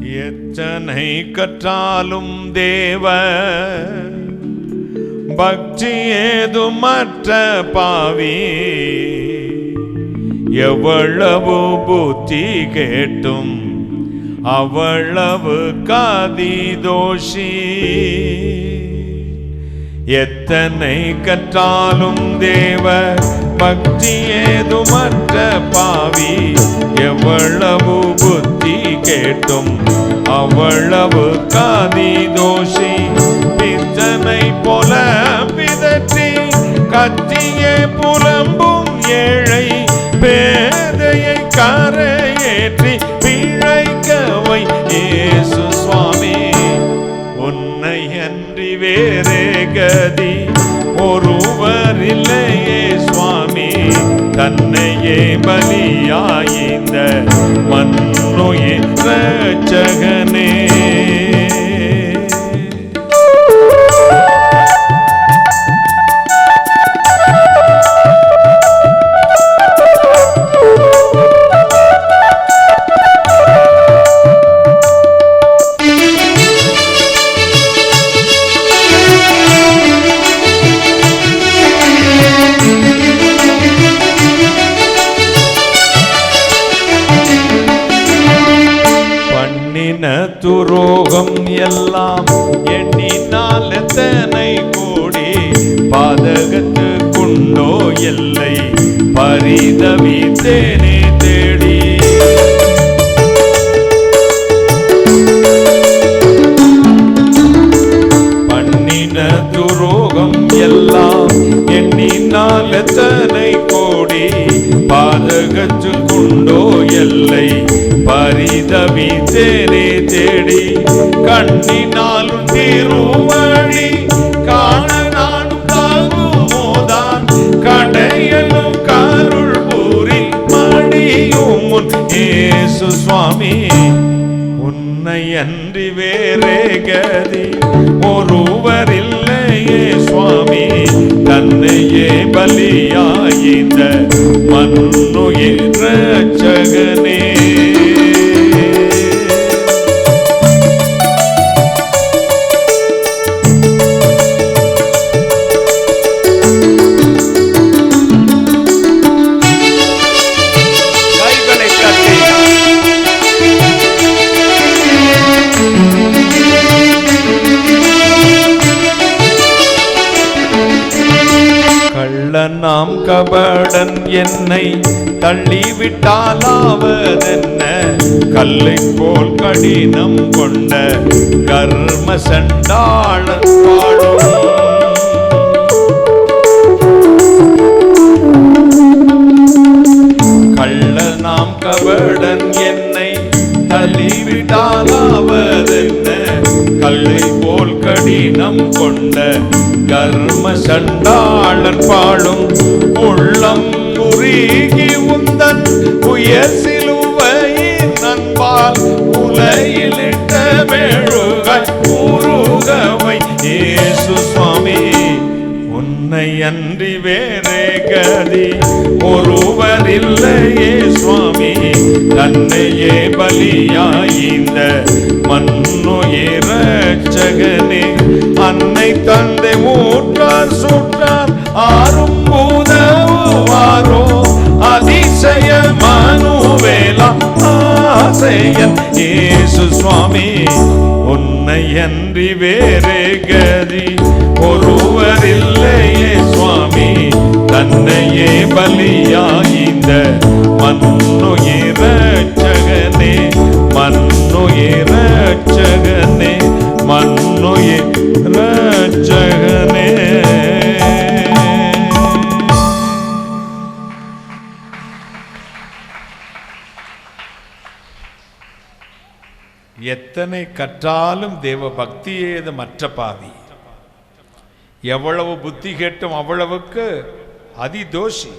எத்தனை கற்றாலும் தேவ பக்தி ஏதுமற்ற பாவி, எவ்வளவு புத்தி கேட்டும் அவ்வளவு காதி தோஷி. எத்தனை கற்றாலும் தேவ பக்தி ஏதுமற்ற பாவி, எவ்வளவு புத்தி கேட்டும் அவ்வளவு காதி தோஷி. பித்தனை போல பிதற்றி கத்தியே புலம்பும் ஏழை, பேதையை கரையேற்றி பிழைக்கவை இயேசு சுவாமி. உன்னை அன்றி வேறே கதி ஒருவரில்லையே சுவாமி. தன்னையே பலியாயிந்த மன்னுயிர் இரட்சகனே. துரோகம் எல்லாம் எண்ணினால் எத்தனை கோடி, பாதகத்துக்குண்டோ எல்லை பரிதவித்தேனே தேடி. பண்ணின துரோகம் எல்லாம் எண்ணினால் எத்தனை கோடி, பாதகத்துக்குண்டோ எல்லை பரிதவித்தேனே தேடி. கண்ணினாலும் திருவழி காண நானும் தாகுமோதான், கடையலும் கருள் பூரி மடியும் முன் இயேசு சுவாமி. உன்னை அன்றி வேறே கதி ஒருவரில்லையே சுவாமி. தன்னையே பலியாயிந்த மன்னுயிர் இரட்சகனே. நாம் கபடன் என்னை தள்ளிவிட்டாலாவதென்ன, கல்லை போல் கடினம் கொண்ட கர்ம சண்டாளன் பாடும். கள்ள நாம் கபடன் என்னை தள்ளிவிட்டாலாவதென்ன, கல்லை போல் கடினம் கொண்ட கர்ம சண்டாளன் பாடும். உள்ளம் உருகி உந்தன் உயர் சிலுவையின் அன்பால் உலையிலிட்ட மெழுகாய் உருகவை இயேசு சுவாமி. உன்னை அன்றி வேறே கதி ஒருவரில்லையே சுவாமி. தன்னையே பலியாயிந்த மன்னுயிர் இரட்சகனே. அன்னை தந்தை ஊற்றார் சுற்றார் ஆறும் உதவுவாரோ, அதிசய மனுவேலா ஆசையன் இயேசு சுவாமி. உன்னை அன்றி வேறே கதி ஒருவரில்லையே சுவாமி. தன்னையே பலியாயிந்த மன்னுயிர் இரட்சகனே. மன்னுயிர் இரட்சகனே. மன்னுயிர் இரட்சகனே. எத்தனை கற்றாலும் தேவ பக்தியேது மற்ற பாவி, எவ்வளவு புத்தி கேட்டும் அவ்வளவுக்கு அதிதோஷி.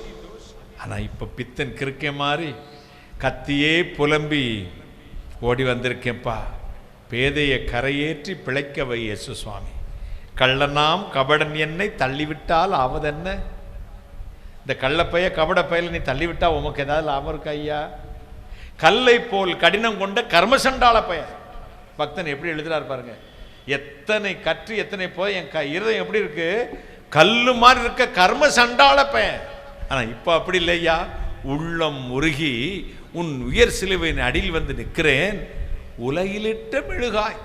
ஆனா இப்ப பித்தன் கிறுக்கே மாறி கத்தியே புலம்பி ஓடி வந்திருக்கேன்ப்பா, பேதையை கரையேற்றி பிழைக்கவை இயேசு சுவாமி. கள்ளனாம் கபடன் என்னை தள்ளிவிட்டால் ஆவதென்ன. இந்த கள்ளப்பைய கபட பையில நீ தள்ளிவிட்டா உமக்கு ஏதாவது லாபம் இருக்கா ஐயா? கல்லை போல் கடினம் கொண்ட கர்மசண்டாள பெயர். பக்தன் எப்படி எழுதுறாரு பாருங்க. எத்தனை கற்று எத்தனை போய் என் இருதயம் எப்படி இருக்கு, கல்லு மாதிரி இருக்க கர்ம சண்டாளப்பேன். ஆனா இப்ப அப்படி இல்லையா, உள்ளம் உருகி உன் உயர் சிலுவையின் அடியில் வந்து நிற்கிறேன். உலகிலிட்ட மெழுகாய்,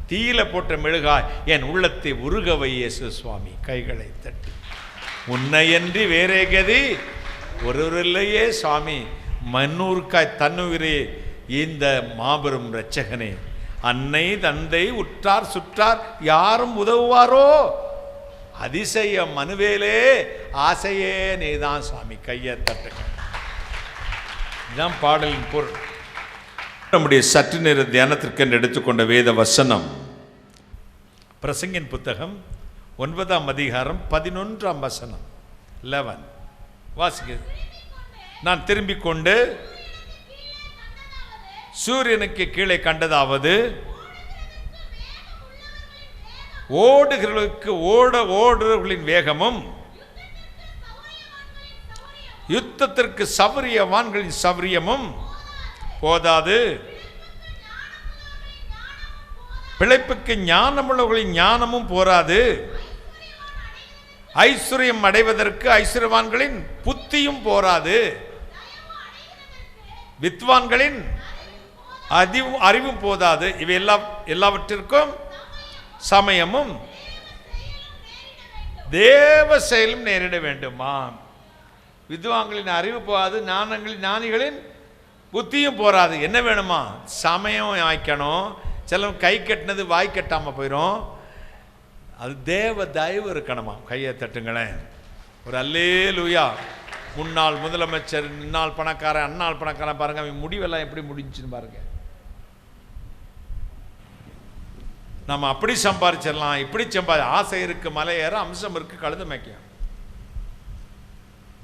தீயில போட்ட மெழுகாய் என் உள்ளத்தை உருகவை இயேசு சுவாமி. கைகளை தட்டி, உன்னையன்றி வேறே கதி ஒருவரில்லையே சுவாமி. மன்னூர்க்காய் தன்னுயிரே இந்த மாபெரும் இரட்சகனே, அன்னை தந்தை உற்றார் சுற்றார் யாரும் உதவுவாரோ, அதிசய மனுவேலே ஆசையே நீதான் சுவாமி. கையை தட்டுங்க. இதுதான் பாடலின் பொருள். நம்முடைய சற்று நேர தியானத்திற்கு எடுத்துக்கொண்ட வேத வசனம் பிரசங்கின் புத்தகம் 9ஆம் அதிகாரம் 11ஆம் வசனம். 11 வாசிக்க. நான் திரும்பிக் கொண்டு சூரியனுக்கு கீழே கண்டதாவது, ஓடுகிறவர்களுக்கு ஓடுறவர்களின் வேகமும் யுத்தத்திற்கு சௌரியவான்களின் சௌரியமும் போதாது, பிழைப்புக்கு ஞானமுள்ளவர்களின் ஞானமும் போராது, ஐஸ்வர்யம் அடைவதற்கு ஐஸ்வர்யவான்களின் புத்தியும் போராது, வித்வான்களின் அறிவும் போதாது. இவை எல்லாவற்றிற்கும் சமயமும் தேவ செயலும் நேரிட வேண்டுமா. வித்வான்களின் அறிவு போகாது, ஞானிகளின் புத்தியும் போராது. என்ன வேணுமா, சமயம் ஆய்க்கணும். சில கை கட்டினது வாய் கட்டாம போயிடும். அது தேவ தயவு இருக்கணுமா. கையை தட்டுங்களேன். ஒரு அல்லேலூயா. முன்னாள் முதலமைச்சர், இந்நாள் பணக்காரன், அந்நாள் பணக்காரன் பாருங்க, அவன் முடிவெல்லாம் எப்படி முடிஞ்சுன்னு பாருங்க. நம்ம அப்படி சம்பாதிச்சிடலாம், இப்படி ஆசை இருக்கு, மலை ஏற, அம்சம் இருக்கு, கழுத மேய்க்க.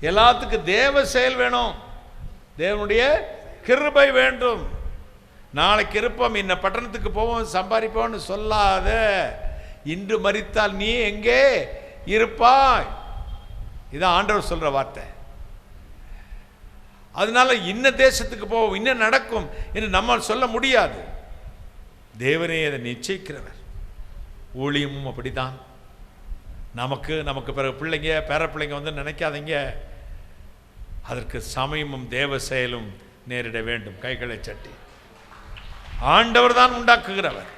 எல்லாத்துக்கும் தேவ செயல் வேணும், தேவனுடைய கிருபை வேண்டும். நாளைக்கு இருப்போம், இன்ன பட்டணத்துக்கு போவோம், சம்பாதிப்போம்னு சொல்லாத. இன்று மரித்தால் நீ எங்கே இருப்பாய். இதான் ஆண்டவர் சொல்ற வார்த்தை. அதனால இன்ன தேசத்துக்கு போவோம், இன்னும் நடக்கும் என்று நம்மால் சொல்ல முடியாது. தேவனே அதை நிச்சயிக்கிறவர். ஊழியமும் அப்படித்தான். நமக்கு பிறகு பிள்ளைங்க பேர பிள்ளைங்க வந்து நினைக்காதீங்க. அதற்கு சமயமும் தேவ செயலும் நேரிட வேண்டும். கைகளை சட்டி. ஆண்டவர் தான் உண்டாக்குகிறவர்,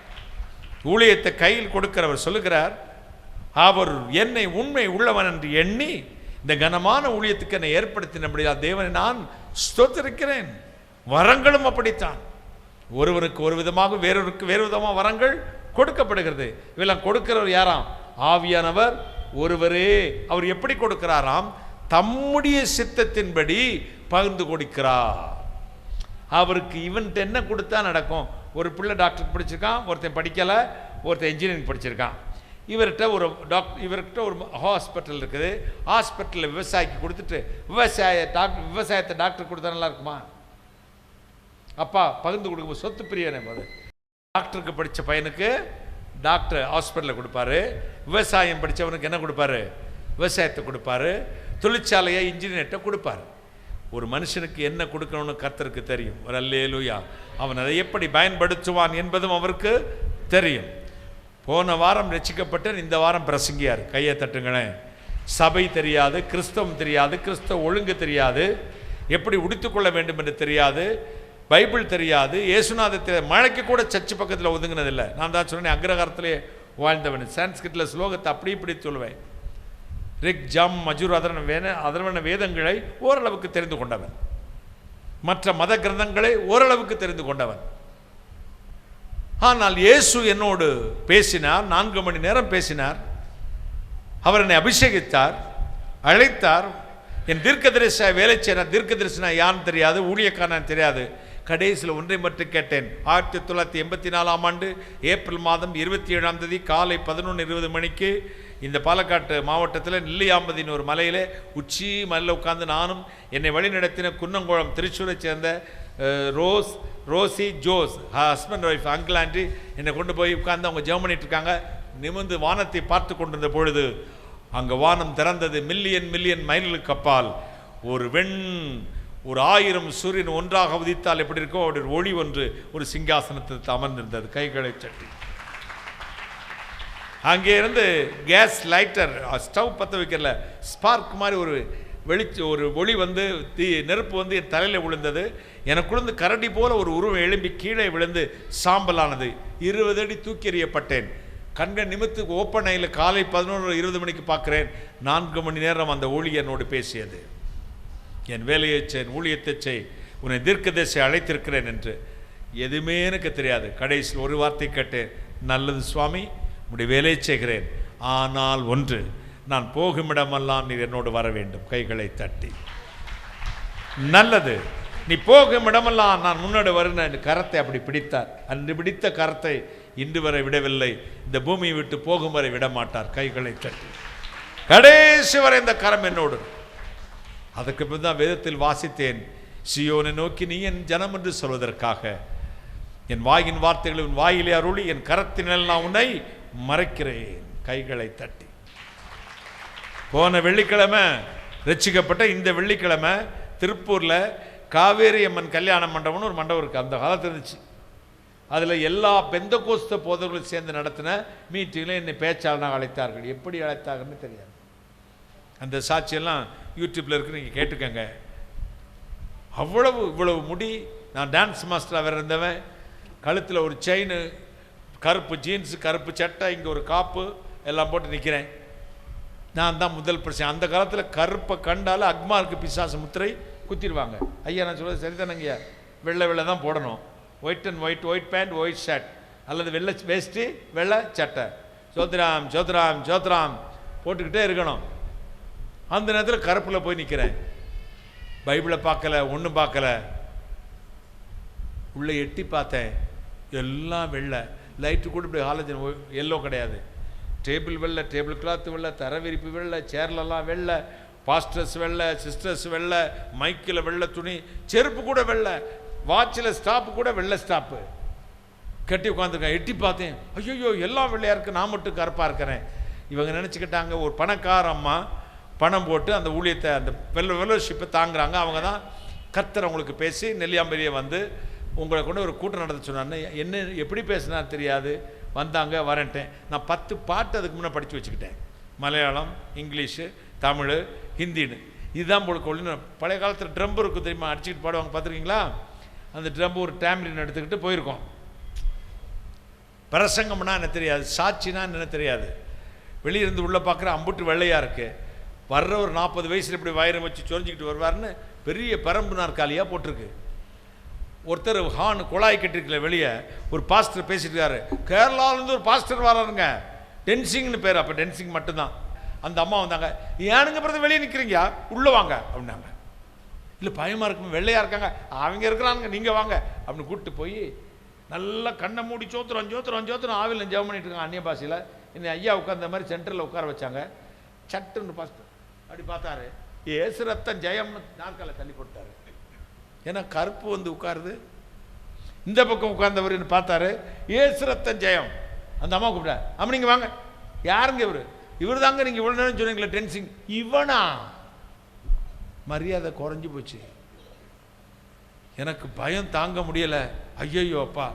ஊழியத்தை கையில் கொடுக்கிறவர். சொல்லுகிறார், அவர் என்னை உண்மை உள்ளவன் என்று எண்ணி இந்த கனமான ஊழியத்துக்கு என்னை ஏற்படுத்தினபடியால் தேவனை நான் ஸ்தோத்திரிக்கிறேன். வரங்களும் அப்படித்தான். ஒருவருக்கு ஒரு விதமாக, வேறொருக்கு வேறு விதமாக வரங்கள் கொடுக்கப்படுகிறது. இவெல்லாம் கொடுக்கிறவர் யாராம்? ஆவியானவர் ஒருவரே. அவர் எப்படி கொடுக்கிறாராம்? தம்முடைய சித்தத்தின்படி பகிர்ந்து கொடுக்கிறார். அவருக்கு இவன்ட்டு என்ன கொடுத்தா நடக்கும்? ஒரு பிள்ளை டாக்டர் படிச்சிருக்கான், ஒருத்தன் படிக்கலை, ஒருத்தன் இன்ஜினியரிங் படிச்சிருக்கான். இவர்கிட்ட ஒரு ஹாஸ்பிட்டல் இருக்குது. ஹாஸ்பிட்டலில் விவசாயிக்கு கொடுத்துட்டு விவசாயத்தை டாக்டர் கொடுத்தா நல்லா இருக்குமா? அப்பா பகிர்ந்து கொடுக்கும் சொத்து பிரியனே போது. டாக்டருக்கு படித்த பையனுக்கு டாக்டர் ஹாஸ்பிட்டலில் கொடுப்பாரு, விவசாயம் படித்தவனுக்கு என்ன கொடுப்பாரு? விவசாயத்தை கொடுப்பாரு, தொழிற்சாலையை இன்ஜினியர்கிட்ட கொடுப்பாரு. ஒரு மனுஷனுக்கு என்ன கொடுக்கணும்னு கர்த்தருக்கு தெரியும். ஒரு அல்லேலூயா. அவன் அதை எப்படி பயன்படுத்துவான் என்பதும் அவருக்கு தெரியும். போன வாரம் ரட்சிக்கப்பட்டு இந்த வாரம் பிரசங்கியார். கையை தட்டுங்களேன். சபை தெரியாது, கிறிஸ்தவம் தெரியாது, கிறிஸ்தவ ஒழுங்கு தெரியாது, எப்படி உடுத்துக்கொள்ள வேண்டும் என்று தெரியாது, பைபிள் தெரியாது, இயேசுநாதர் தெரியாது. மழைக்கு கூட சர்ச்சு பக்கத்தில் ஒதுங்கினதில்லை. நான் தான் சொன்னேன், அக்ரகாரத்திலே வாழ்ந்தவன். சான்ஸ்கிரிட்டில் ஸ்லோகத்தை அப்படி இப்படி சொல்லுவேன். ரிக் ஜம் மஜூர் அதர்வன வேதங்களை ஓரளவுக்கு தெரிந்து கொண்டவன், மற்ற மத கிரந்தங்களை ஓரளவுக்கு தெரிந்து கொண்டவன். ஆனால் இயேசு என்னோடு பேசினார், 4 மணி நேரம் பேசினார். அவர் என்னை அபிஷேகித்தார், அழைத்தார். என் தீர்க்கதரிசியா வேலை செய்ய, தீர்க்கதரிசனா யான்னு தெரியாது, ஊழியக்காரன் தெரியாது. கடைசியில் ஒன்றை மட்டும் கேட்டேன். 1984ஆம் ஆண்டு ஏப்ரல் மாதம் 27ஆம் தேதி காலை 11:20 மணிக்கு இந்த பாலக்காட்டு மாவட்டத்தில் நெல்லியாம்பதியின் ஒரு மலையில் உச்சி மலையில் உட்கார்ந்து நானும் என்னை வழிநடத்தின குன்னங்குளம் திருச்சூரை சேர்ந்த Rosy Jose husband wife uncle aunty என்னை கொண்டு போய் உட்கார்ந்து அவங்க ஜெபம் பண்ணிட்டு இருக்காங்க. நிமிர்ந்து வானத்தை பார்த்து கொண்டிருந்த பொழுது அங்கே வானம் திறந்தது. மில்லியன் மைல்களுக்கு அப்பால் ஒரு 1000 சூரியன் ஒன்றாக உதித்தால் எப்படி இருக்கோ அவருடைய ஒளி ஒன்று ஒரு சிங்காசனத்தில் அமர்ந்திருந்தது, கைகளை சட்டி. அங்கே இருந்து கேஸ் லைட்டர், ஸ்டவ் பற்ற வைக்கிறல ஸ்பார்க் மாதிரி ஒரு ஒளி வந்து நெருப்பு வந்து என் தலையில் விழுந்தது. எனக்குழுந்து கரடி போல ஒரு உருவம் எழும்பி கீழே விழுந்து சாம்பலானது. 20 அடி தூக்கி எறியப்பட்டேன். கண்கள் நிமித்து ஓப்பன் ஆயில் காலை 11:20 மணிக்கு பார்க்குறேன். 4 மணி நேரம் அந்த ஒளி என்னோடு பேசியது. என் வேலையை செய், ஊழியத்தை செய், உன்னை தீர்க்கதரிசி அழைத்திருக்கிறேன் என்று. எதுவுமே எனக்கு தெரியாது. கடைசியில் ஒரு வார்த்தை கேட்டேன், நல்லது சுவாமி, உடைய வேலையை செய்கிறேன், ஆனால் ஒன்று, நான் போகுமிடமெல்லாம் நீர் என்னோடு வர வேண்டும். கைகளை தட்டி, நல்லது, நீ போகும் இடமெல்லாம் நான் முன்னோடு வருகிறேன். கரத்தை அப்படி பிடித்தார். அன்று பிடித்த கரத்தை இன்று வரை விடவில்லை. இந்த பூமியை விட்டு போகும் வரை விடமாட்டார். கைகளை தட்டி, கடைசி வரை இந்த கரம் என்னோடு. அதற்கு பின் தான் வேதத்தில் வாசித்தேன், சியோனை நோக்கி நீ என் ஜனம் என்று சொல்வதற்காக என் வாயின் வார்த்தைகளை உன் வாயிலே அருளி என் கரத்தினால் நான் உன்னை மறைக்கிறேன். கைகளை தட்டி. போன வெள்ளிக்கிழமை ரட்சிக்கப்பட்ட இந்த வெள்ளிக்கிழமை திருப்பூரில் காவேரி அம்மன் கல்யாண மண்டபம்னு ஒரு மண்டபம் இருக்குது. அந்த காலத்தில் இருந்துச்சு. அதில் எல்லா பெந்தகோஸ்த போதவர்களும் சேர்ந்து நடத்தின மீட்டிங்கில் என்னை பேச்சாளனாக அழைத்தார்கள். எப்படி அழைத்தாங்கன்னு தெரியாது. அந்த சாட்சியெல்லாம் யூடியூப்பில் இருக்கு, நீங்கள் கேட்டுக்கங்க. இவ்வளவு முடி, நான் டான்ஸ் மாஸ்டராக வேறு இருந்தவன், கழுத்தில் ஒரு செயின், கருப்பு ஜீன்ஸு, கருப்பு சட்டை, இங்கே ஒரு காப்பு எல்லாம் போட்டு நிற்கிறேன். நான் தான் முதல் பிரச்சனை. அந்த காலத்தில் கருப்பை கண்டால் அக்மாருக்கு பிசாசு முத்திரை குத்திடுவாங்க. ஐயா நான் சொல்கிறது சரிதானங்க, வெள்ளை தான் போடணும். White and white pant, white shirt, அல்லது வெள்ளை வேஷ்டி, வெள்ளை சட்டை, ஜோத்ராம் ஜோத்ராம் ஜோத்ராம் போட்டுக்கிட்டே இருக்கணும். அந்த நேரத்தில் கருப்பில் போய் நிற்கிறேன். பைபிளை பார்க்கல, ஒன்றும் பார்க்கல. உள்ளே எட்டி பார்த்தேன், எல்லாம் வெள்ளை. லைட்டு கூட இப்படி ஹாலஜன் எல்லோ கிடையாது. டேபிள் வெள்ளை, டேபிள் கிளாத் வெள்ளை, தரவிரிப்பு வெள்ளை, சேர்லெல்லாம் வெள்ளை, பாஸ்டர்ஸ் வெள்ளை, சிஸ்டர்ஸ் வெள்ளை, மைக்கில் வெள்ளை துணி, செருப்பு கூட வெள்ளை, வாட்சில் ஸ்டாப்பு கூட வெள்ளை ஸ்டாப்பு கட்டி உட்காந்துருக்கேன். எட்டி பார்த்தேன், ஐயோ எல்லாம் வெள்ளையாக இருக்குது, நான் மட்டும் கருப்பாக இருக்கிறேன். இவங்க நினச்சிக்கிட்டாங்க ஒரு பணக்கார அம்மா பணம் போட்டு அந்த ஊழியத்தை, அந்த ஃபெல்லோஷிப்பை தாங்குறாங்க. அவங்க தான் கர்த்தர் அவங்களுக்கு பேசி நெல்லியாம்பரியை வந்து உங்களை கொண்டு ஒரு கூட்டம் நடத்த சொன்னான்னு. என்ன எப்படி பேசினா தெரியாது, வந்தாங்க, வரேன்ட்டேன். நான் 10 பாட்டு அதுக்கு முன்னே படித்து வச்சுக்கிட்டேன். மலையாளம், இங்கிலீஷு, தமிழ், ஹிந்தின்னு. இதுதான் போல ஒன்று. பழைய காலத்தில் ட்ரம்பு இருக்கும் தெரியுமா, அடிச்சுக்கிட்டு பாடுவாங்க, பார்த்துருக்கீங்களா? அந்த ட்ரம்பு ஒரு டேம்லின் எடுத்துக்கிட்டு போயிருக்கோம். பிரசங்கம்னா என்ன தெரியாது, சாட்சினா என்ன தெரியாது. வெளியிருந்து உள்ளே பார்க்குற அம்புட்டு வெள்ளையாக இருக்குது. வர்ற ஒரு 40 வயசில் இப்படி வயிறு வச்சு சொரிஞ்சிக்கிட்டு வருவார்னு பெரிய பரம்பு நாற்காலியாக போட்டிருக்கு. ஒருத்தர் ஹான் குழாய் கட்டிருக்கல, வெளியே ஒரு பாஸ்டர் பேசிட்டு இருக்காரு. கேரளாவிலேருந்து ஒரு பாஸ்டர் வராருங்க, டென்சிங்னு பேர். அப்போ டென்சிங் மட்டும்தான். அந்த அம்மா வந்தாங்க, ஏனுங்க பிறகு வெளியே நிற்கிறீங்க, உள்ளே வாங்க அப்படின்னாங்க. இல்லை பயமாக இருக்குமே, வெள்ளையாக இருக்காங்க, அவங்க இருக்கிறாங்க, நீங்கள் வாங்க அப்படின்னு கூப்பிட்டு போய் நல்லா கண்ணை மூடி சோத்திரம் ஆவில ஜெபம் பண்ணிட்டு இருக்காங்க அந்நிய பாஷையில். இன்னும் ஐயா உட்காந்த மாதிரி சென்டரில் உட்கார வச்சாங்க. சட்டுன்னு பாஸ்டர் அப்படி பார்த்தாரு, ஏசு ரத்தம் ஜெயம்னு நாற்கால தள்ளி போட்டாரு. ஏன்னா கருப்பு வந்து உட்காருது. இந்த பக்கம் உட்கார்ந்தவர் பார்த்தாரு, ஏசு ரத்தம் ஜெயம். அந்த அம்மா கூப்பிட்டா, அம்மா நீங்கள் வாங்க. யாருங்க இவர் தாங்க நீங்கள் இவ்வளோ நேரம் சொன்னீங்களே டென்சிங். இவனா? மரியாதை குறைஞ்சி போச்சு. எனக்கு பயம் தாங்க முடியலை. ஐயோ அப்பா,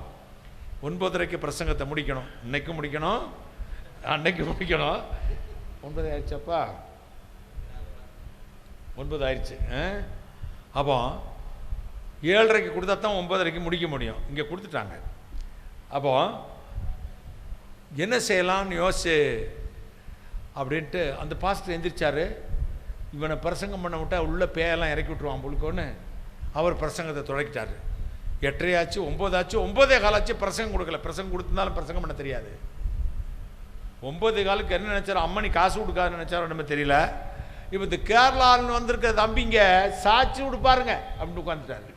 9:30க்கு பிரசங்கத்தை முடிக்கணும், இன்னைக்கு முடிக்கணும், அன்னைக்கு முடிக்கணும். 9 ஆயிடுச்சப்பா, 9 ஆயிடுச்சு. அப்போ 7:30க்கு கொடுத்தா தான் 9:30க்கு முடிக்க முடியும். இங்கே கொடுத்துட்டாங்க. அப்போ என்ன செய்யலாம்னு யோசிச்சு அப்படின்ட்டு அந்த பாஸ்டர் எந்திரிச்சார். இவனை பிரசங்கம் பண்ண விட்டா உள்ள பேயெல்லாம் இறக்கி விட்டுருவான் புழுக்கோன்னு அவர் பிரசங்கத்தை தொடக்கிட்டார். 8:30 ஆச்சு, 9 ஆச்சு, 9:15 ஆச்சு, பிரசங்கம் கொடுக்கல. பிரசங்கம் கொடுத்திருந்தாலும் பிரசங்கம் பண்ண தெரியாது. 9:15க்கு என்ன நினைச்சாரோ, அம்மனி காசு கொடுக்காதுன்னு நினைச்சாரோ நம்ம தெரியல. இப்போ இந்த கேரளான்னு வந்திருக்க தம்பிங்க சாட்சி கொடுப்பாருங்க அப்படின்னு உட்காந்துட்டாரு.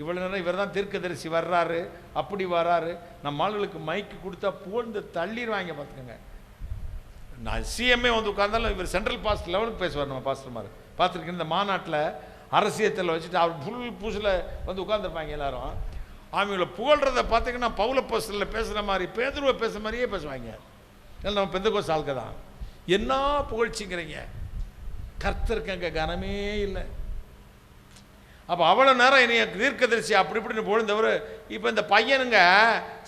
இவ்வளோ நேரம் இவர் தான் தீர்க்கதரிசி வர்றாரு, அப்படி வர்றாரு. நம்ம ஆளுகளுக்கு மைக்கு கொடுத்தா புகழ்ந்து தள்ளிடுவாங்க பார்த்துக்கோங்க. நான் சிஎம்ஏ வந்து உட்கார்ந்தாலும் இவர் சென்ட்ரல் பாஸ்ட் லெவலுக்கு பேசுவார். நம்ம பாஸ்டர் மாதிரி பார்த்துருக்கேன். இந்த மாநாட்டில் அரசியத்தில் வச்சுட்டு அவர் ஃபுல் பூசில் வந்து உட்காந்துருப்பாங்க எல்லாரும். அவங்கள புகழ்கிறத பார்த்தீங்கன்னா பவுல போஸ்டரில் பேசுகிற மாதிரி, பேதுருவை பேசுகிற மாதிரியே பேசுவாங்க. இல்லை நம்ம பெந்தகோஸ்து ஆளுக்க தான். என்ன புகழ்ச்சிங்கிறீங்க, கர்த்தருக்கு அங்கே கனமே இல்லை. அப்போ அவ்வளோ நேரம் என்னைய தீர்க்கதரிசி அப்படி இப்படின்னு பொழுந்தவர் இப்போ இந்த பையனுங்க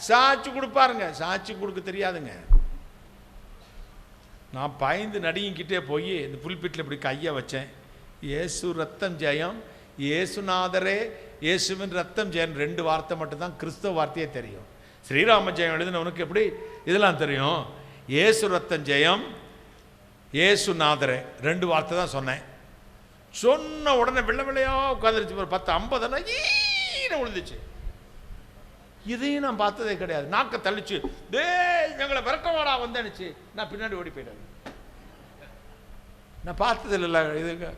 சாட்சி கொடுப்பாருங்க, சாட்சி கொடுக்க தெரியாதுங்க. நான் பயந்து நடிங்கிட்டே போய் இந்த புல்பிட்டில் இப்படி கையை வச்சேன். இயேசு ரத்தம் ஜெயம், இயேசுநாதரே, இயேசுவின் ரத்தம் ஜெயம் 2 வார்த்தை மட்டும்தான் கிறிஸ்தவ வார்த்தையே தெரியும். ஸ்ரீராம ஜெயம் எழுதினவனுக்கு எப்படி இதெல்லாம் தெரியும்? இயேசு ரத்தம் ஜெயம், இயேசுநாதரே 2 வார்த்தை தான் சொன்னேன். சொன்ன உடனே வெள்ளை வெள்ளையா உட்காந்துருச்சு. ஒரு 10-50 ஈன விழுந்துச்சு. இதையும் நான் பார்த்ததே கிடையாது. நாக்க தள்ளிச்சு, டே எங்களை விரட்டவாடா வந்துச்சு. நான் பின்னாடி ஓடி போயிட்டேன். நான் பார்த்தது இல்லை. இதுங்க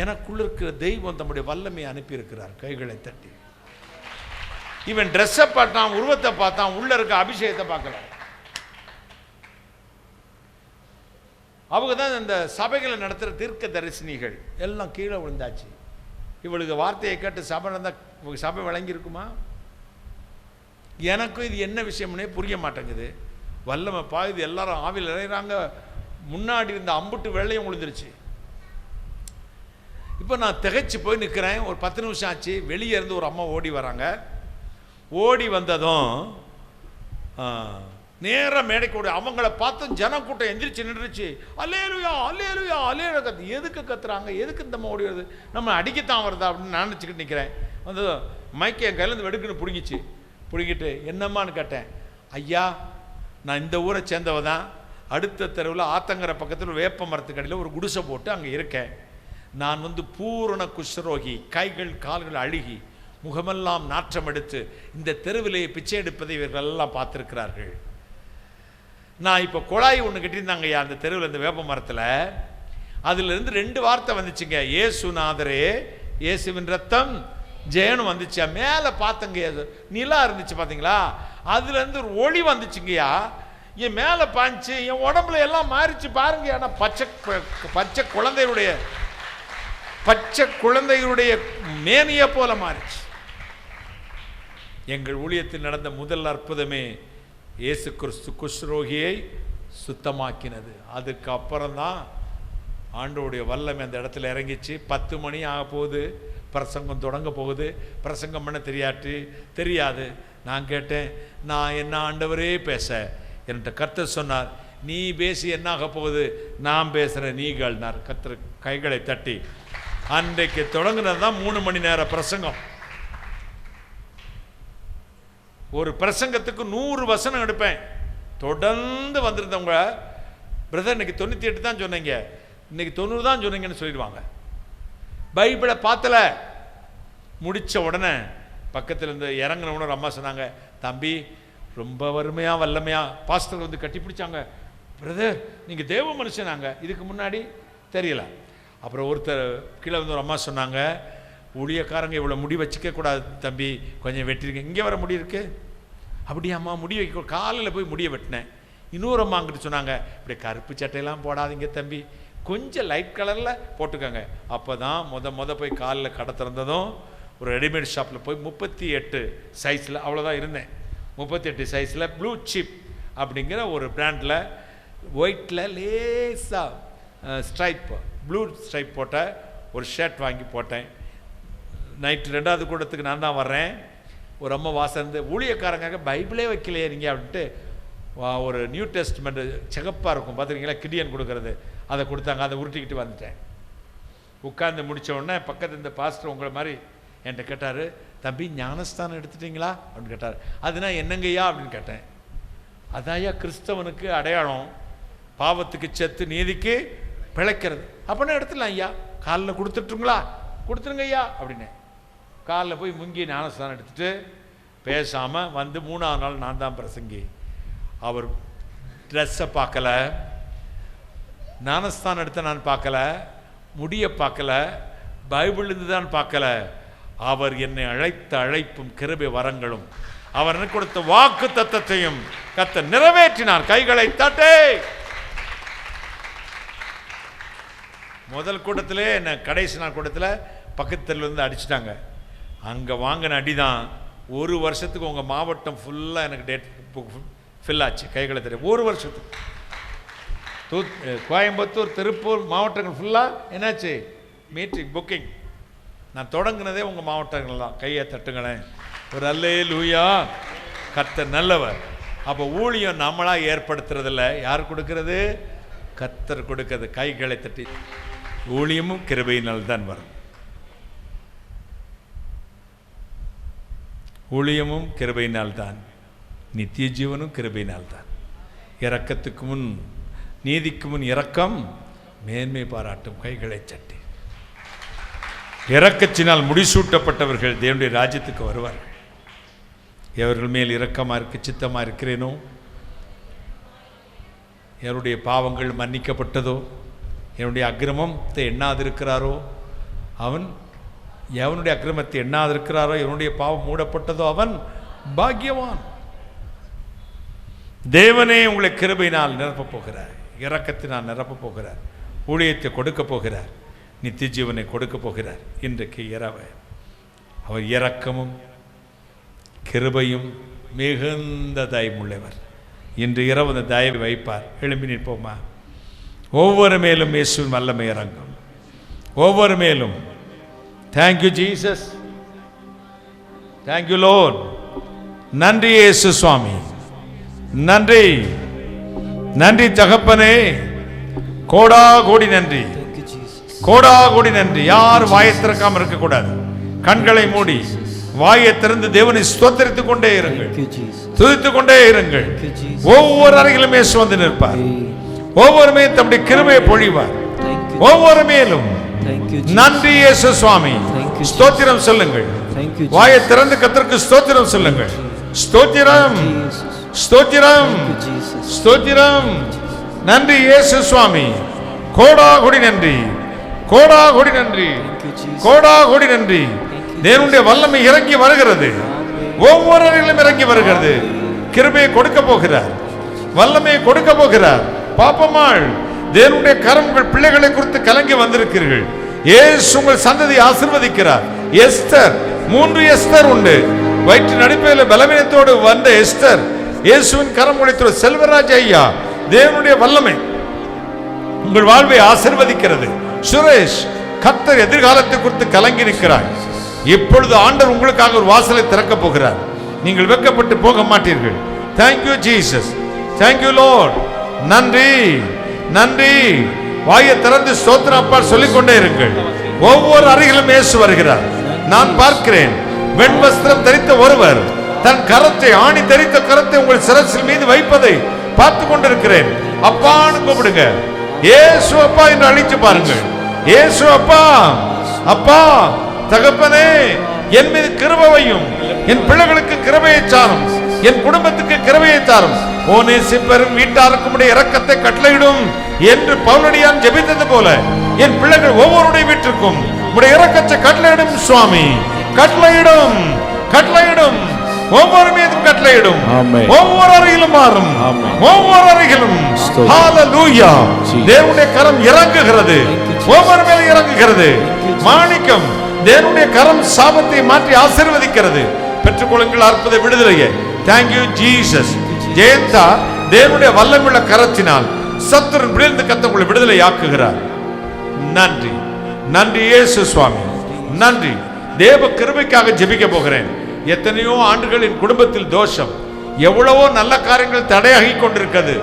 எனக்குள்ள இருக்கிற தெய்வம் தம்முடைய வல்லமையை அனுப்பியிருக்கிறார். கைகளை தட்டி இவன் ட்ரெஸ்ஸை பார்த்தான், உருவத்தை பார்த்தான், உள்ள இருக்க அபிஷேகத்தை பார்க்கல. அவங்க தான் இந்த சபைகளை நடத்துகிற தீர்க்க தரிசனிகள் எல்லாம் கீழே விழுந்தாச்சு. இவளுக்கு வார்த்தையை கேட்டு சபை இருந்தால் சபை விளங்கியிருக்குமா? எனக்கும் இது என்ன விஷயம்னே புரிய மாட்டேங்குது. வல்லமை பாயுது, எல்லாரும் ஆவியில் இறைகிறாங்க. முன்னாடி இருந்த அம்புட்டு வெள்ளையும் விழுந்துருச்சு. இப்போ நான் திகைச்சு போய் நிற்கிறேன். ஒரு 10 நிமிஷம் ஆச்சு. வெளியே இருந்து ஒரு அம்மா ஓடி வராங்க. ஓடி வந்ததும் நேராக மேடைக்கு ஓடி அவங்கள பார்த்து ஜனக்கூட்டம் எந்திரிச்சு நின்றுச்சு. அல்லேலுயா அல்லேலுயா அல்லேலுயா கத்து. எதுக்கு கத்துறாங்க? எதுக்கு இந்த அம்மா ஓடி வருது? நம்ம அடிக்கத்தான் வருதா அப்படின்னு நான் நினச்சிக்கிட்டு நிற்கிறேன். வந்ததும் மைக்கை என் கையிலேருந்து வெடுக்குன்னு பிடுங்கிச்சு. பிடிக்கிட்டு என்னம்மான்னு கேட்டேன். ஐயா, நான் இந்த ஊரை சேர்ந்தவ தான். அடுத்த தெருவில் ஆத்தங்கரை பக்கத்தில் வேப்ப மரத்துக்கடியில் ஒரு குடிசை போட்டு அங்கே இருக்கேன். நான் பூரண குஷ்ரோகி, கைகள் கால்கள் அழுகி, முகமெல்லாம் நாற்றம் எடுத்து இந்த தெருவிலேயே பிச்சை எடுப்பதை இவர்கள் எல்லாம் பார்த்துருக்கிறார்கள். நான் இப்போ குழாய் ஒன்று கட்டியிருந்தாங்க ஐயா அந்த தெருவில், இந்த வேப்ப மரத்தில். அதுலேருந்து 2 வார்த்தை வந்துச்சுங்க. இயேசுநாதரே, இயேசுவின் ரத்தம் ஜெயனும் வந்துச்சு. மேலே பார்த்தங்க நிலா இருந்துச்சு பார்த்தீங்களா, அதுலேருந்து ஒரு ஒளி வந்துச்சுங்கய்யா. என் மேலே பாய்ச்சி என் உடம்புல எல்லாம் மாறிச்சு பாருங்க. ஆனால் பச்சை குழந்தைகளுடைய மேனியை போல மாறிச்சு. எங்கள் ஊழியத்தில் நடந்த முதல் அற்புதமே இயேசு கிறிஸ்து குஷ்ரோகியை சுத்தமாக்கினது. அதுக்கு அப்புறம்தான் ஆண்டவருடைய வல்லமை அந்த இடத்துல இறங்கிச்சு. 10 மணி ஆக போகுது, பிரசங்கம் தொடங்க போகுது. பிரசங்கம் பண்ண தெரியாது. நான் கேட்டேன், நான் என்ன ஆண்டவரே பேச? என்கிட்ட கர்த்தர் சொன்னார், நீ பேசி என்னாக போகுது? நான் பேசுகிறேன், நீ கேள்னார். கர்த்தர் கைகளை தட்டி அன்றைக்கு தொடங்கினது தான் 3 மணி நேர பிரசங்கம். ஒரு பிரசங்கத்துக்கு 100 வசனம் எடுப்பேன். தொடர்ந்து வந்திருந்தவங்க, பிரதர் இன்னைக்கு 98 தான் சொன்னீங்க, இன்னைக்கு 90 தான் சொன்னீங்கன்னு சொல்லிடுவாங்க. பைபிளை பார்த்தல. முடித்த உடனே பக்கத்தில் இருந்து இறங்கின உடனே அம்மா சொன்னாங்க, தம்பி ரொம்ப வறுமையா வல்லமையா பாஸ்டர் கட்டி பிடிச்சாங்க. பிரதர் நீங்கள் தேவ மனுஷனாங்க, இதுக்கு முன்னாடி தெரியல. அப்புறம் ஒருத்தர் கீழே ஒரு அம்மா சொன்னாங்க, ஊழியக்காரங்க இவ்வளோ முடி வச்சுக்க கூடாது தம்பி, கொஞ்சம் வெட்டிருக்கேன். இங்கே வர முடி இருக்கு. அப்படியே அம்மா முடி வைக்க காலையில் போய் முடிய வெட்டினேன். இன்னொரு அம்மா அங்கிட்டு சொன்னாங்க, இப்படி கருப்பு சட்டையெல்லாம் போடாதீங்க தம்பி, கொஞ்சம் லைட் கலரில் போட்டுக்கோங்க. அப்போ தான் முத போய் காலில் கடை திறந்ததும் ஒரு ரெடிமேட் ஷாப்பில் போய் 38 சைஸில், அவ்வளோதான் இருந்தேன், 38 சைஸில் ப்ளூ சிப் அப்படிங்கிற ஒரு பிராண்டில் ஒயிட்டில் லேஸாக ஸ்ட்ரைப், ப்ளூ ஸ்ட்ரைப் போட்ட ஒரு ஷர்ட் வாங்கி போட்டேன். நைட்டு 2வது கூட்டத்துக்கு நான் தான் வர்றேன். ஒரு அம்மா வாசந்து, ஊழியக்காரங்க பைபிளே வைக்கலையே நீங்கள் அப்படின்ட்டு ஒரு நியூ டெஸ்ட்மெண்ட் சிகப்பாக இருக்கும் பார்த்துருக்கீங்களா, கிடியன் கொடுக்கறது, அதை கொடுத்தாங்க. அதை உருட்டிக்கிட்டு வந்துட்டேன். உட்கார்ந்து முடித்த உடனே பக்கத்து இந்த பாஸ்டர் உங்களை மாதிரி என்கிட்ட கேட்டார், தம்பி ஞானஸ்தானம் எடுத்துட்டிங்களா அப்படின்னு கேட்டார். அதுனா என்னங்கய்யா அப்படின்னு கேட்டேன். அதாயா கிறிஸ்தவனுக்கு அடையாளம், பாவத்துக்கு செத்து நீதிக்கு பிழைக்கிறது. அப்படின்னா எடுத்துடலாம் ஐயா, காலில் கொடுத்துட்டுங்களா? கொடுத்துருங்க ஐயா அப்படின்னு காலில் போய் முங்கி ஞானஸ்தானம் எடுத்துட்டு பேசாமல் வந்து 3ஆவது நாள் நான் தான் பிரசங்கி. அவர் ட்ரெஸ்ஸை பார்க்கல, ஞானஸ்தானம் எடுத்த நான் பார்க்கல, முடிய பார்க்கல, பைபிள் இருந்து தான் பார்க்கல. அவர் என்னை அழைத்த அழைப்பும் கிருபை வரங்களும் அவர் எனக்கு கொடுத்த வாக்கு தத்தத்தையும் கர்த்தர் நிறைவேற்றினார். கைகளை தட்டே. முதல் கூட்டத்திலே என்ன கடைசி நாள் கூட்டத்தில் பக்கத்தில் இருந்து அடிச்சிட்டாங்க. அங்கே வாங்கின அடி தான் 1 வருஷத்துக்கு உங்கள் மாவட்டம் ஃபுல்லாக எனக்கு டேட் ஃபில் ஆச்சு. கைகளை தெரியும் 1 வருஷத்துக்கு. கோயம்புத்தூர், திருப்பூர் மாவட்டங்கள் ஃபுல்லாக என்னாச்சு மீட்டிங் புக்கிங். நான் தொடங்கினதே உங்கள் மாவட்டங்கள் தான். கையை தட்டுங்களேன், ஒரு அல்லேலூயா. கர்த்தர் நல்லவர். அப்போ ஊழியம் நம்மளாக ஏற்படுத்துறதில்ல, யார் கொடுக்கறது? கர்த்தர் கொடுக்கிறது. கைகளை தட்டி. ஊழியமும் கிருபையினால் தான் வரும். ஊழியமும் கிருபையினால் தான், நித்திய ஜீவனும் கிருபையினால் தான். இரக்கத்துக்கு முன் நீதிக்கு முன் இரக்கம் மேன்மை பாராட்டும். கைகளை தட்டி. இரக்கத்தினால் முடிசூட்டப்பட்டவர்கள் தேவனுடைய ராஜ்யத்துக்கு வருவார்கள். எவர்கள் மேல் இரக்கமாக இருக்க சித்தமாக இருக்கிறேனோ, எவருடைய பாவங்கள் மன்னிக்கப்பட்டதோ, என்னுடைய அக்கிரமத்தை எண்ணாதிருக்கிறாரோ அவன், எவனுடைய அக்கிரமத்தை எண்ணாதிருக்கிறாரோ, என்னுடைய பாவம் மூடப்பட்டதோ அவன் பாக்கியவான். தேவனே உங்களை கிருபையினால் நிரப்பப் போகிறார், இரக்கத்தினால் நிரப்பப் போகிறார், ஊழியத்தை கொடுக்க போகிறார், நித்திய ஜீவனை கொடுக்க போகிறார். இன்றைக்கு இரவு அவர் இரக்கமும் கிருபையும் மிகுந்த தயவுள்ளவர். இன்று இரவு அந்த தயவை வைப்பார். எழும்பி நிற்போமா? ஒவ்வொரு மேலும் இயேசுவின் வல்லமை இறங்கும். ஒவ்வொரு மேலும். Thank you Jesus, thank you Lord. நன்றி இயேசு சுவாமி, நன்றி நன்றி தகப்பனே, கோடா கோடி நன்றி, கோடா கோடி நன்றி. யார் வாயை திறக்காம இருக்கக்கூடாது. கண்களை மூடி வாயை திறந்து தேவனை ஸ்தோத்திரித்துக் கொண்டே இருங்கள், துதித்துக் கொண்டே இருங்கள். ஒவ்வொரு அறையிலும் இயேசு வந்து நிற்பார். ஒவ்வொரு மேலும் தம்முடைய கிருபையை பொழிவார். ஒவ்வொரு மேலும். நன்றி இயேசு சுவாமி. ஸ்தோத்திரம் சொல்லுங்கள். வாயை திறந்து கர்த்தருக்கு ஸ்தோத்திரம் சொல்லுங்கள். ஸ்தோத்திரம், ஸ்தோத்திரம், ஸ்தோத்திரம். நன்றி இயேசு சுவாமி. கோடா கோடி நன்றி, கோடா கோடி நன்றி, கோடா கோடி நன்றி. தேவனுடைய வல்லமை இறங்கி வருகிறது. ஒவ்வொரு அறையிலும் இறங்கி வருகிறது. கிருபையை கொடுக்க போகிறார், வல்லமையை கொடுக்க போகிறார். பாப்பமாள், தேவனுடைய கரம் உங்கள் பிள்ளைகளை குறித்து கலங்கி வந்திருக்கிறீர்கள். இயேசு உங்கள் சந்ததியை ஆசீர்வதிக்கிறார். எஸ்தர், 3 எஸ்தர் உண்டு. வயிற்று நடிப்பையில் பலவீனத்தோடு வந்த எஸ்தர், இயேசுவின் கரம் உடைத்த செல்வராஜ் ஐயா, தேவனுடைய வல்லமை உங்கள் வாழ்வை ஆசீர்வதிக்கிறது. சுரேஷ், கர்த்தர் எதிர்காலத்தை குறித்து கலங்கி நிற்கிறார். இப்பொழுது ஆண்டவர் உங்களுக்காக ஒரு வாசலை திறக்க போகிறார். நீங்கள் வெட்கப்பட்டு போக மாட்டீர்கள். Thank you Jesus, thank you Lord. நன்றி, நன்றி. வாயை திறந்து ஸ்தோத்திரம் அப்பா சொல்லிக்கொண்டே இருங்கள். ஒவ்வொரு அறையிலும் இயேசு வருகிறார். நான் பார்க்கிறேன், வெண் வஸ்திரம் தரித்த ஒருவர் தன் கரத்தை, ஆணி தரித்த கரத்தை உங்கள் சிரசில் மீது வைப்பதை பார்த்து கொண்டிருக்கிறேன். அப்பான்னு கூப்பிடுங்க. இயேசு அப்பா என்று அழைத்து பாருங்கள். இயேசு அப்பா, அப்பா தகப்பனே, என் மீது கிருபையும், என் பிள்ளைகளுக்கு கிருபையை சாரும், என் குடும்பத்துக்கு கிருபையை தாரும். ஓனேசிப்பரும் வீட்டாருக்கும் இரக்கத்தை கட்டளையிடும் என்று பவுலடியான் ஜெபித்தது போல என் பிள்ளைகள் ஒவ்வொருடைய வீட்டிற்கும் உடைய இரக்கத்தை கட்டளையிடும் சுவாமி. கட்டளையிடும், கட்டளையிடும். ஒவ்வொரு மீதும் கட்டளையிடும். ஒவ்வொரு அறையிலும் மாறும். ஒவ்வொரு அறையிலும் ஹalleluya. தேவனுடைய கரம் இறங்குகிறது. ஒவ்வொரு மேலும் இறங்குகிறது. மாணிக்கம், தேவனுடைய கரம் சாபத்தை மாற்றி ஆசீர்வதிக்கிறது. பெற்றுக்கொள்ளுங்கள் அற்புத விடுதலையை. Thank you Jesus. ஜெயந்தா, தேவனுடைய வல்லமையுள்ள கரத்தினால் சத்துருவின் பிடிந்து கத்தங்களை விடுதலை ஆக்குகிறார். நன்றி, நன்றி இயேசு சுவாமி. நன்றி. தேவ கிருபைக்காக ஜெபிக்க போகிறேன். எத்தனையோ ஆண்டுகளின் குடும்பத்தில் தோஷம், எவ்வளவோ நல்ல காரியங்கள் தடையாகி கொண்டிருக்கிறது.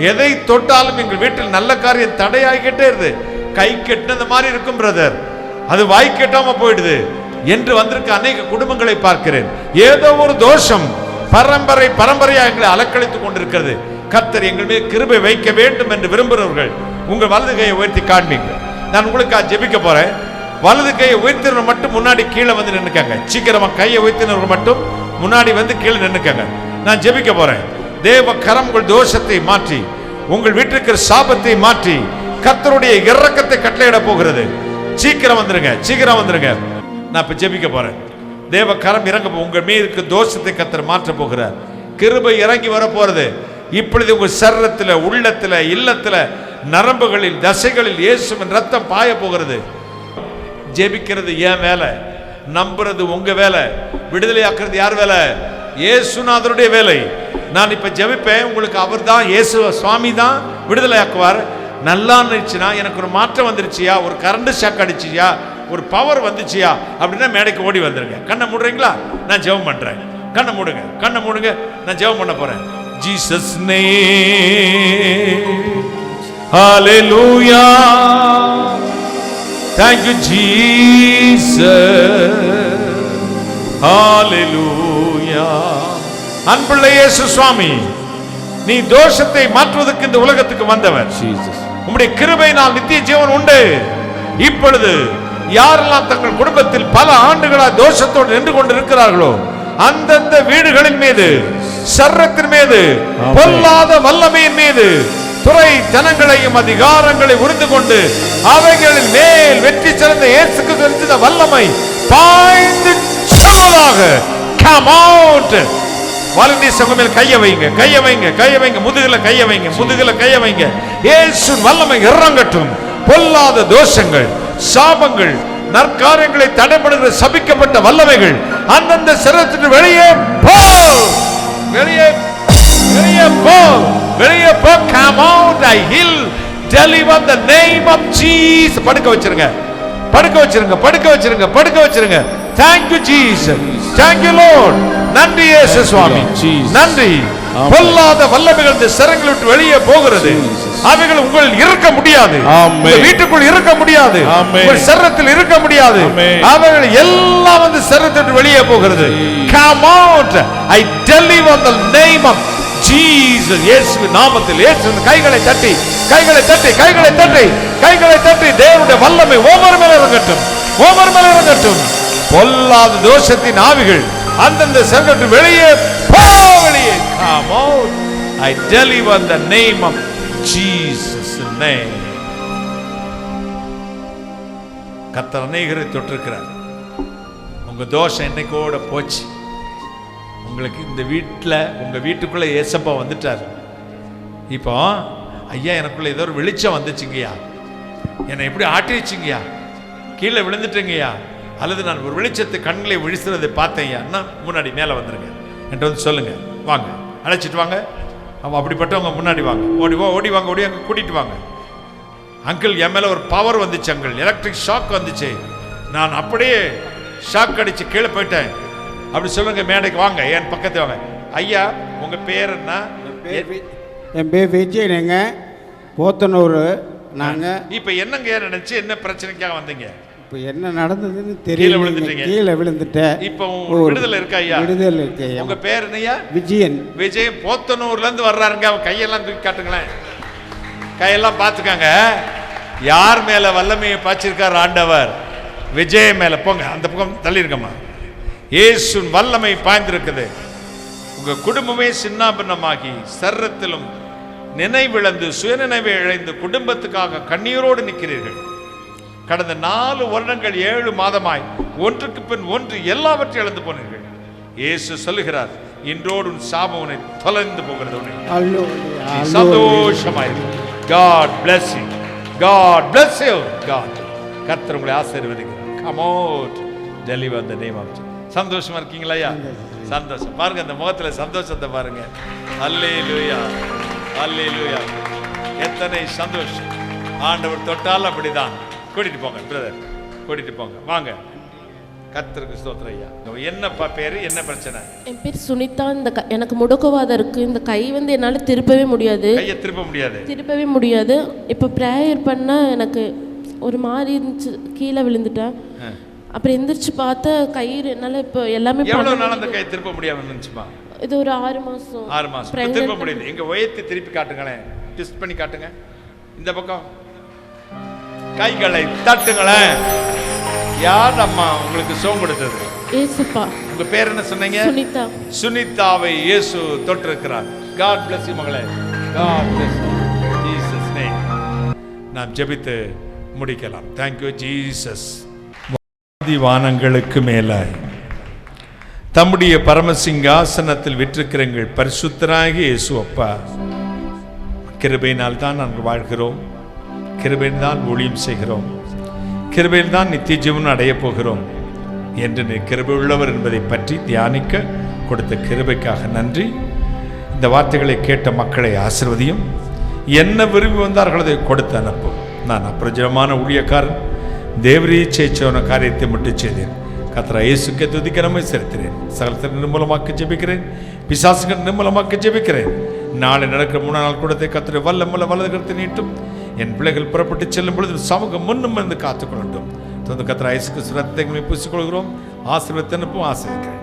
எதை தொட்டாலும் எங்கள் வீட்டில் நல்ல காரியம் தடையாகிக்கிட்டே இருக்கு. கை கெட்டினது மாதிரி இருக்கும் பிரதர், அது வாய் கெட்டாம போயிடுது என்று வந்திருக்க அநேக குடும்பங்களை பார்க்கிறேன். ஏதோ ஒரு தோஷம் பரம்பரை பரம்பரையாக எங்களை அலக்கழித்துக் கொண்டிருக்கிறது. கர்த்தர் எங்கள் மீது கிருபை வைக்க வேண்டும் என்று விரும்புகிறவர்கள் உங்கள் வலது கையை உயர்த்தி காண்பீங்க. நான் உங்களுக்காக ஜெபிக்க போறேன். வலது கையை உயர்த்தினவர் மட்டும் முன்னாடி கீழே வந்து நின்னுக்காங்க. சீக்கிரமா கையை உயர்த்தினவர் மட்டும் முன்னாடி வந்து கீழே நின்னுக்காங்க. நான் ஜெபிக்க போறேன். தேவ கரம் உங்கள் தோஷத்தை மாற்றி, உங்கள் வீட்டிற்கு சாபத்தை மாற்றி, கர்த்தருடைய இரக்கத்தை கட்டளையிட போகிறது. சீக்கிரம் வந்துருங்க, சீக்கிரம் வந்துருங்க. நான் இப்ப ஜெபிக்க போறேன். தேவ கரம் இறங்க, உங்கள் மீது தோஷத்தை கர்த்தர் மாற்ற போகிறார். கிருபை இறங்கி வர போறது. இப்பொழுது உங்கள் சரீரத்தில், உள்ளத்தில், இல்லத்தில், நரம்புகளில், தசைகளில் இயேசுவின் ரத்தம் பாய போகிறது. ஜெபிக்கிறது ஏன் வேலை, நம்புறது உங்க வேலை, விடுதலையாக்குறது யார் வேலை? இயேசுநாதருடைய வேலை. நான் இப்ப ஜெபிப்பேன், உங்களுக்கு அவர் தான், இயேசு சுவாமி தான் விடுதலையாக்குவார். நல்லா இருந்துச்சுன்னா, எனக்கு ஒரு மாற்றம் வந்துருச்சியா, ஒரு கரண்ட் ஷாக் அடிச்சியா, ஒரு பவர் வந்துச்சியா அப்படின்னா மேடைக்கு ஓடி வந்துருங்க. கண்ணை மூடுறீங்களா? நான் ஜெபம் பண்றேன். கண்ணை மூடுங்க, கண்ணை மூடுங்க. நான் ஜெபம் பண்ண போறேன். Jesus name, hallelujah, thank you Jesus, ஹalleluya. அன்புள்ள இயேசு சுவாமி, நீ தோஷத்தை மாற்றுவதற்கு இந்த உலகத்துக்கு வந்தவர். உம்முடைய கிருபையினால் நித்திய ஜீவன் உண்டு. இப்பொழுது யாரெல்லாம் தங்கள் குடும்பத்தில் பல ஆண்டுகளாக தோஷத்தோடு நின்று கொண்டிருக்கிறார்களோ அந்தந்த வீடுகளின் மீது, சர்ரத்தின் மீது, பொல்லாத வல்லமையின் மீது துறை தனங்களையும் அதிகாரங்களை உறிந்து கொண்டு அவைகளின் மேல் வெற்றி சிறந்த இயேசு கிறிஸ்து வல்லமை பாய்ந்து செல்வதாக. Come out. வாலினி சகோதரர் கையை வைங்க, கையை வைங்க, கையை வைங்க, முதுகுல கையை வைங்க, முதுகுல கையை வைங்க. இயேசு வல்லமை இறங்கட்டும். பொல்லாத தோஷங்கள், சாபங்கள், நற்காரியங்களை தடைபடுகிற சபிக்கப்பட்ட வல்லமைகள் அந்தந்த சரீரத்திற்கு வெளியே போ, வெளியே வெளியே போ, வெளியே போ. Come out. I heal, deliver the name of Jesus. படுக்க வச்சிருங்க, படுக்க வச்சிருங்க, படுக்க வச்சிருங்க, படுக்க வச்சிருங்க. Thank you Jesus, thank you Lord. நன்றி இயேசு சுவாமி, நன்றி. பொல்லாத வல்லமைகள் இந்த சரங்களை விட்டு வெளியே போகிறது. அவைகள் உங்களில் இருக்க முடியாது, வீட்டுக்குள் இருக்க முடியாது, உங்கள் சரீரத்தில் இருக்க முடியாது. அவைகள் எல்லாம் வந்து சரீரத்தை விட்டு வெளியே போகிறது. Come out. I deliver the name of Jesus. இயேசு நாமத்தில், இயேசு கைகளை தட்டி, கைகளை தட்டி, கைகளை தட்டி, கைகளை தட்டி தேவனுடைய வல்லமை ஒவ்வொரு மேல இறங்கட்டும், ஒவ்வொரு மேல இறங்கட்டும். பொல்லாத தோஷத்தின் ஆவிகள் அந்தந்த சரீரத்தை வெளியே போ, வெளியே. Come out. I deliver the name of Jesus name. கர்த்தர் அநேகரை தொட்டிருக்கிறார். உங்க தோஷம் என்னைக்கோட போச்சு. உங்களுக்கு இந்த வீட்டில், உங்க வீட்டுக்குள்ள ஏசப்பா வந்துட்டார். இப்போ ஐயா எனக்குள்ள ஏதோ ஒரு வெளிச்சம் வந்துச்சுங்கய்யா, என்னை எப்படி ஆட்டி வச்சுங்கய்யா, கீழே விழுந்துட்டுங்கய்யா, அல்லது நான் ஒரு வெளிச்சத்தை கண்களை விழிச்சுறதை பார்த்தேன்யா, முன்னாடி மேலே வந்துருங்க என்கிட்ட வந்து சொல்லுங்க. வாங்க, அழைச்சிட்டு வாங்க. அவன் அப்படிப்பட்டவங்க முன்னாடி வாங்க, ஓடி ஓடி வாங்க, ஓடி அங்கே கூட்டிட்டு வாங்க. அங்கிள், என் மேலே ஒரு பவர் வந்துச்சு அங்கிள், எலக்ட்ரிக் ஷாக் வந்துச்சு, நான் அப்படியே ஷாக் அடிச்சு கீழே போயிட்டேன் அப்படி சொல்லுங்க. மேடைக்கு வாங்க, என் பக்கத்து வாங்க. ஐயா உங்க பேர் என்ன? என் பேர் விஜயனுங்க, போத்தனூர். நாங்கள் இப்போ என்னங்க நினைச்சு என்ன பிரச்சனைக்காக வந்தீங்க? இப்போ என்ன நடந்ததுன்னு தெரியல, விழுந்துட்டீங்க, கீழே விழுந்துட்டேன். இப்போ விடுதலை இருக்கா ஐயா? விடுதலை இருக்கு. உங்க பேர் என்னையா? விஜயன். விஜயன் போத்தனூர்ல இருந்து வர்றாருங்க. அவன் கையெல்லாம் தூக்கி காட்டுங்களேன், கையெல்லாம் பார்த்துக்காங்க. யார் மேல வல்லமையை பாய்ச்சிருக்கார் ஆண்டவர்? விஜய் மேல. போங்க, அந்த பக்கம் தள்ளி இருக்கமா. இயேசு வல்லமை பாய்ந்திருக்குது. உங்க குடும்பமே சின்னாபின்னமாகி சர்ரத்திலும் நினைவிழந்து சுயநினைவை இழந்து குடும்பத்துக்காக கண்ணீரோடு நிற்கிறீர்கள். கடந்த 4 வருடங்கள் 7 மாதமாய் ஒன்றுக்கு பின் ஒன்று எல்லாவற்றையும் இழந்து போனீர்கள். இயேசு சொல்லுகிறார், இன்றோடு உன் சாபம் உன்னை தொலைந்து போகிறது. சந்தோஷமாயிருக்கு. God bless you. God bless you. God. கர்த்தர் உங்களை ஆசீர்வதிக்கிறார். Come out. Deliver the name of Jesus. சந்தோஷமா இருக்கீங்களா ஐயா? சந்தோஷம். பாருங்க அந்த முகத்துல சந்தோஷத்தை பாருங்க. அல்லேலூயா, அல்லேலூயா. எத்தனை சந்தோஷம். ஆண்டவர் தொட்டால் அப்படிதான். கூட்டிட்டு போங்க பிரதர், கூட்டிட்டு போங்க. வாங்க. கர்த்தருக்கு ஸ்தோத்திரம் ஐயா. என்னப்பா பேரு, என்ன பிரச்சனை? என் பேர் சுனிதா. இந்த எனக்கு முடக்குவாதம் இருக்கு. இந்த கை வந்து என்னால் திருப்பவே முடியாது. கையை திருப்ப முடியாது, திருப்பவே முடியாது. இப்போ ப்ரேயர் பண்ண எனக்கு ஒரு மாதிரி இருந்துச்சு, கீழே விழுந்துட்டேன். அப்புறம் எந்திரிச்சு பார்த்தா கயிறு என்னால் இப்போ எல்லாமே. எவ்வளவு நாள் அந்த கை திருப்ப முடியாம இருந்துச்சுமா? இது ஒரு 6 மாசம். 6 மாசம் திருப்ப முடியுது. எங்க உயர்த்தி திருப்பி காட்டுங்களேன், ட்விஸ்ட் பண்ணி காட்டுங்க. இந்த பக்கம் கைகளை தட்டுங்களேன். யார் அம்மா உங்களுக்கு சோம் கொடுத்தது? இயேசுப்பா. உங்க பேர் என்ன சொன்னீங்க? சுனிதா. சுனிதாவை இயேசு தொட்டிருக்கிறார். God bless you மகளே. God bless you. Jesus name. நாம் ஜெபித்து முடிக்கலாம். Thank you Jesus. வானங்களுக்கு மேலாய் தம்முடைய பரமசிங்காசனத்தில் விற்றிருக்கிறங்கள் பரிசுத்தராகிய இயேசு அப்பா, கிருபையினால் தான் நாங்கள் வாழ்கிறோம், கிருபையில் தான் ஊழியம் செய்கிறோம், கிருபையில் தான் நித்திய ஜீவன் அடையப் போகிறோம் என்று நீ கிருபை உள்ளவர் என்பதை பற்றி தியானிக்க கொடுத்த கிருபைக்காக நன்றி. இந்த வார்த்தைகளை கேட்ட மக்களை ஆசீர்வதியும். என்ன விரும்பி வந்தார்கள் அதை கொடுத்து அனுப்பும். நான் அப்பிரஜமான ஊழியக்காரன், தேவரீச்சேச்சோன காரியத்தை மட்டும் செய்தேன். கர்த்தராகிய இயேசுக்கே துதிக்கிறமை செலுத்துகிறேன். சகலத்தை நிர்மூலமாக்க ஜெபிக்கிறேன். பிசாசுகள் நிர்மூலமாக்க ஜெபிக்கிறேன். நாளை நடக்கிற 3 நாள் கூடத்தை கர்த்தருடைய வல்லமுள்ள கருத்தை நீட்டும். என் பிள்ளைகள் புறப்பட்டு செல்லும் பொழுது சமூகம் முன்னும் வந்து காத்துக்கொள்ளட்டும். தொடர்ந்து கர்த்தராகிய இயேசு கிறிஸ்து ரத்தங்களை பூசிக்கொள்கிறோம். ஆசீர்வாதத்தை அனுப்பும் ஆசீர்வதிக்கிறேன்.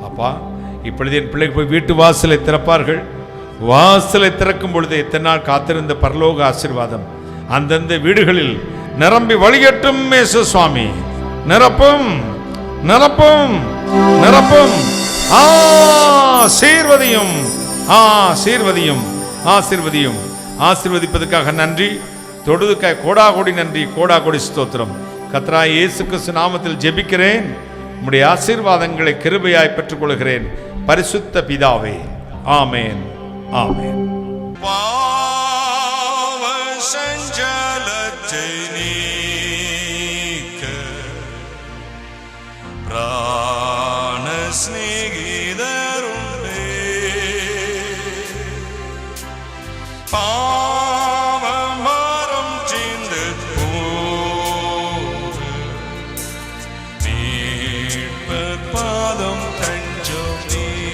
அப்பா, இப்பொழுது என் பிள்ளைகள் போய் வீட்டு வாசலை திறப்பார்கள். வாசலை திறக்கும் பொழுது எத்தனை நாள் காத்திருந்த பரலோக ஆசீர்வாதம் அந்தந்த வீடுகளில் நிரம்பி வழிகட்டும். இயேசு சுவாமி, நிரப்பும் நிரப்பும் நிரப்பும். ஆசீர்வதியும் ஆசீர்வதியும் ஆசீர்வதியும். ஆசீர்வதிப்பதற்காக நன்றி, தொடுதுக்காய் கோடாகோடி நன்றி, கோடாகோடி ஸ்தோத்திரம். கர்த்தராகிய இயேசு கிறிஸ்து நாமத்தில் ஜெபிக்கிறேன். உம்முடைய ஆசீர்வாதங்களை கிருபையாய் பெற்றுக்கொள்கிறேன். பரிசுத்த பிதாவே, ஆமேன் ஆமேன். பாவசஞ்சலத்தை நீக்க பிராண சிநேகிதருண்டே.